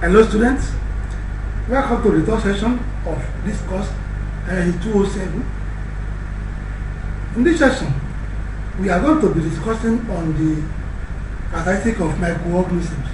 Hello students, welcome to the third session of this course 207. In this session, we are going to be discussing on the characteristic of microorganisms.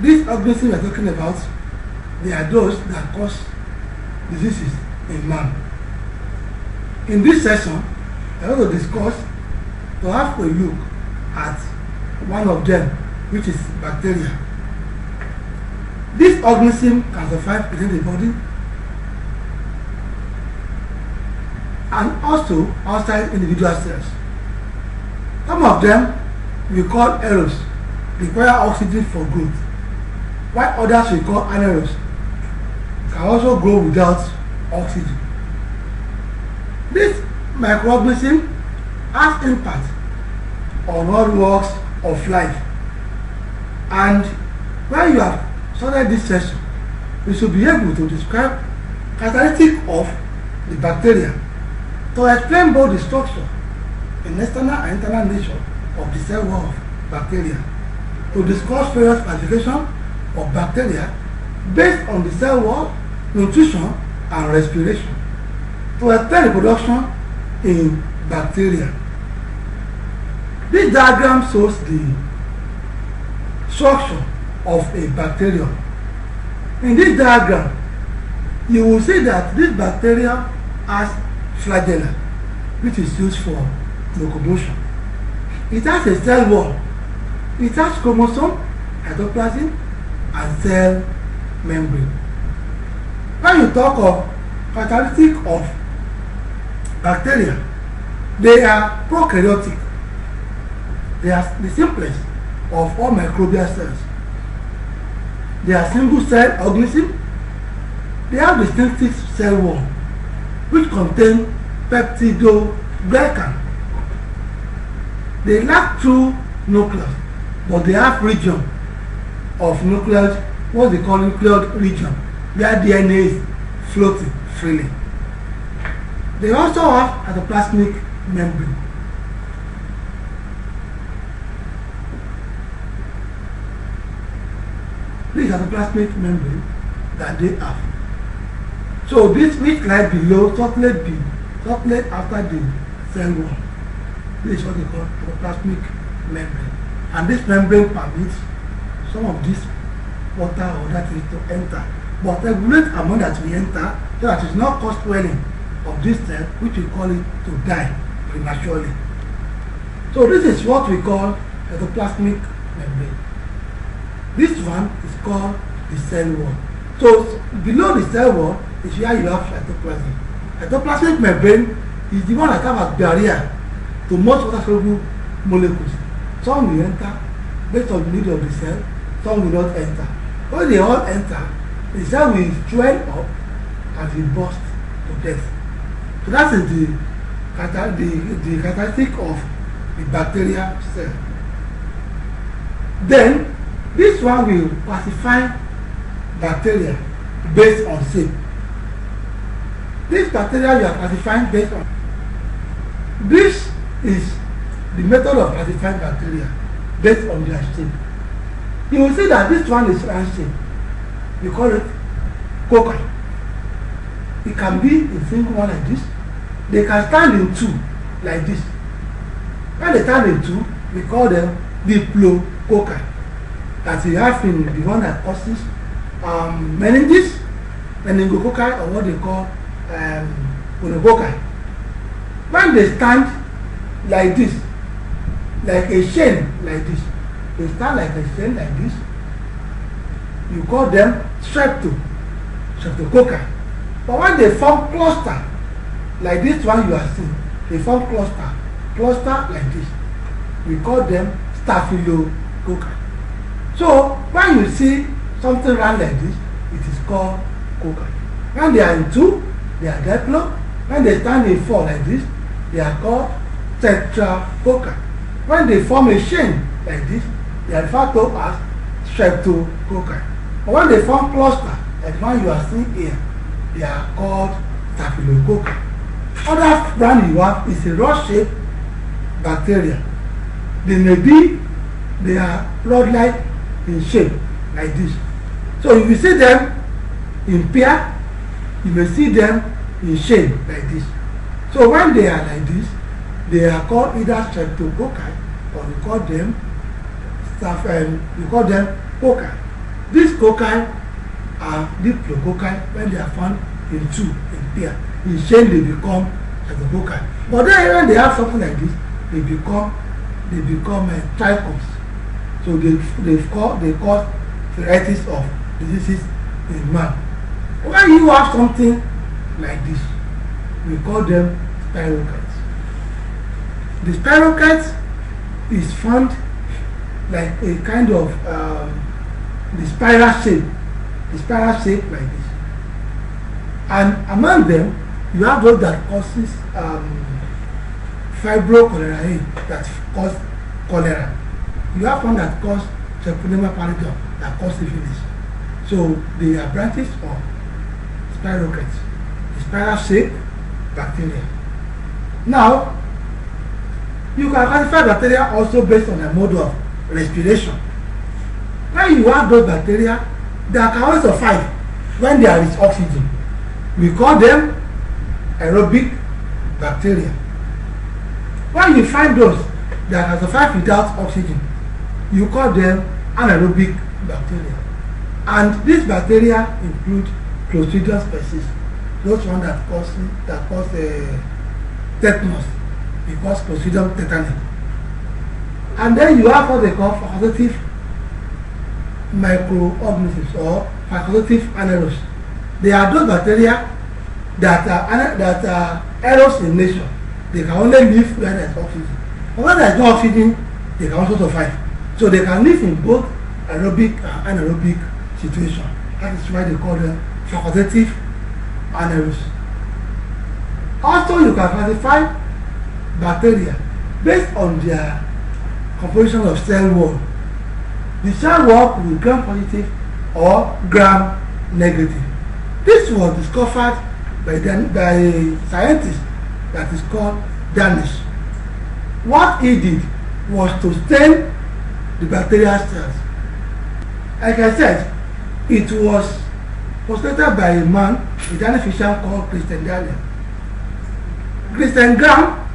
These organisms we are talking about, they are those that cause diseases in man. In this session, we are going to discuss, to have a look at one of them, which is bacteria. This organism can survive within the body and also outside individual cells. Some of them we call aerobes, require oxygen for growth, while others we call anaerobes, can also grow without oxygen. This microorganism has impact on all walks of life, and when you have started this session, we should be able to describe characteristic of the bacteria to explain both the structure in external and internal nature of the cell wall of bacteria, to discuss various classification of bacteria based on the cell wall, nutrition and respiration, to explain reproduction in bacteria. This diagram shows the structure of a bacterium. In this diagram, you will see that this bacteria has flagella, which is used for locomotion. It has a cell wall. It has chromosome, cytoplasm, and cell membrane. When you talk of characteristic of bacteria, they are prokaryotic. They are the simplest of all microbial cells. They are single cell organisms. They have distinctive cell wall which contain peptidoglycan. They lack true nucleus, but they have region of nucleus, what they call nuclear region, where DNA is floating freely. They also have cytoplasmic membrane. This is the plasmic membrane that they have. So this which lie below circulate after the cell wall. This is what they call the plasmic membrane. And this membrane permits some of this water or that is to enter, but regulate amount that we enter so that it's not cause swelling of this cell, which we call it to die prematurely. So this is what we call the plasmic membrane. This one is called the cell wall. So below the cell wall is where you have cytoplasm. Cytoplasmic membrane is the one that has a barrier to most water soluble molecules. Some will enter based on the need of the cell, some will not enter. When they all enter, the cell will swell up and will burst to death. So that is the characteristic of the bacterial cell. Then this one will classify bacteria based on shape. This bacteria we are classifying based on. This is the method of classifying bacteria based on their shape. You will see that this one is round shape. We call it cocci. It can be a single one like this. They can stand in two like this. When they stand in two, we call them diplococci. That you have in the one that causes meningococci, or what they call gonococci. When they stand like this, like a chain like this, they stand like a chain like this, you call them streptococci. But when they form cluster, like this one you are seeing, they form cluster like this, we call them staphylococci. So when you see something round like this, it is called cocci. When they are in two, they are diplo. When they stand in four like this, they are called tetracocci. When they form a chain like this, they are referred to as streptococci. But when they form cluster, like one you are seeing here, they are called staphylococci. Other brand you have is a rod-shaped bacteria. They are rod-like in shape, like this. So if you see them in pair, you may see them in chain like this. So when they are like this, they are called either streptococci or we call them cocci. These cocci are diplococci when they are found in two, in pair. In chain they become streptococci. But then when they have something like this, they become trichomes. So they cause varieties of diseases in man. When you have something like this, we call them spirochetes. The spirochete is found like a kind of the spiral shape like this. And among them, you have those that causes fibrocholeria, that cause cholera. You have one that cause Treponema pallidum, that cause syphilis. So they are branches of spirochetes, the spiral shape bacteria. Now, you can classify bacteria also based on the mode of respiration. When you have those bacteria, they can only survive when there is oxygen. We call them aerobic bacteria. When you find those that can survive without oxygen, you call them anaerobic bacteria. And these bacteria include Clostridium species, those ones that cause tetanus, because Clostridium tetani. And then you have what they call facultative microorganisms or facultative anaerobes. They are those bacteria that are aerobes in nature. They can only live where there is oxygen. But when there is no oxygen, they can also survive. So they can live in both aerobic and anaerobic situation. That is why they call them facultative anaerobes. Also, you can classify bacteria based on their composition of cell wall. The cell wall will be gram positive or gram negative. This was discovered by a scientist that is called Danish. What he did was to stain the bacterial cells. Like I said, it was postulated by a man, a Danish physician called Christian Daniel. Christian Gram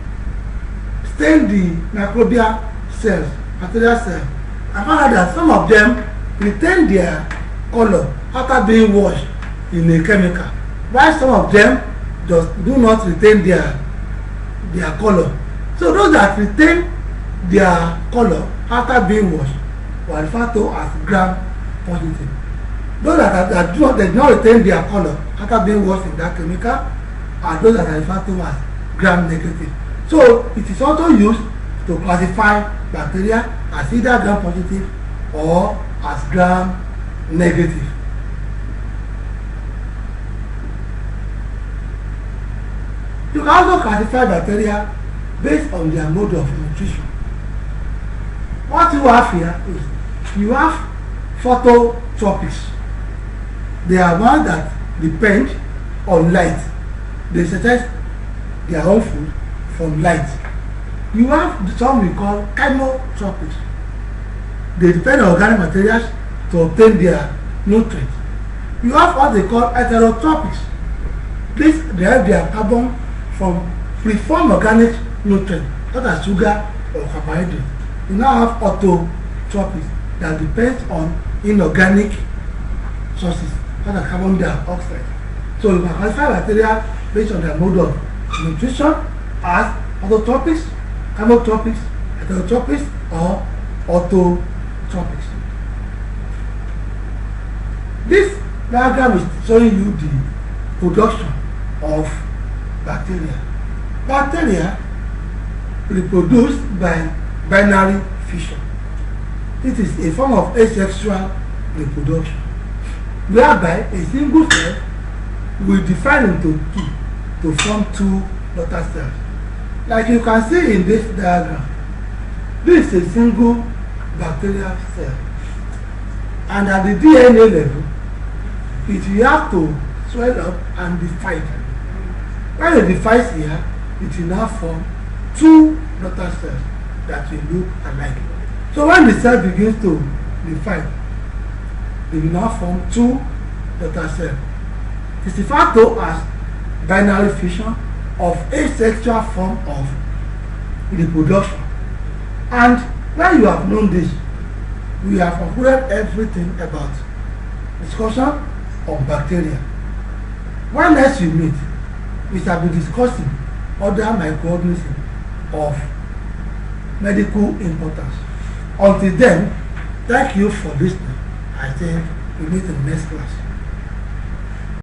stained the microbial cells, bacterial cells, and found out that some of them retain their color after being washed in a chemical, while some of them do not retain their color. So those that retain their color after being washed were referred to as gram positive. Those that do not retain their color after being washed in that chemical are those that are referred to as gram negative. So it is also used to classify bacteria as either gram positive or as gram negative. You can also classify bacteria based on their mode of nutrition. What you have here is you have phototropics. They are ones that depend on light. They suggest their own food from light. You have some we call chemotropics. They depend on organic materials to obtain their nutrients. You have what they call heterotropics. These derive their carbon from preformed organic nutrients such as sugar or carbohydrate. You now have autotropics that depends on inorganic sources such as carbon dioxide. So you can classify bacteria based on their mode of nutrition as autotropics, chemotropics, heterotropics, or autotropics. This diagram is showing you the production of bacteria. Bacteria reproduce by binary fission. It is a form of asexual reproduction, whereby a single cell will divide into two to form two daughter cells. Like you can see in this diagram, this is a single bacterial cell, and at the DNA level, it will have to swell up and divide. When it divides here, it will now form two daughter cells that will look alike. So when the cell begins to divide, they will now form two daughter cells. It is referred to as binary fission of asexual form of reproduction. And now you have known this, we have concluded everything about discussion of bacteria. When next we meet, we shall be discussing other microorganisms of medical importance. Until then, thank you for listening. I think we meet in the next class.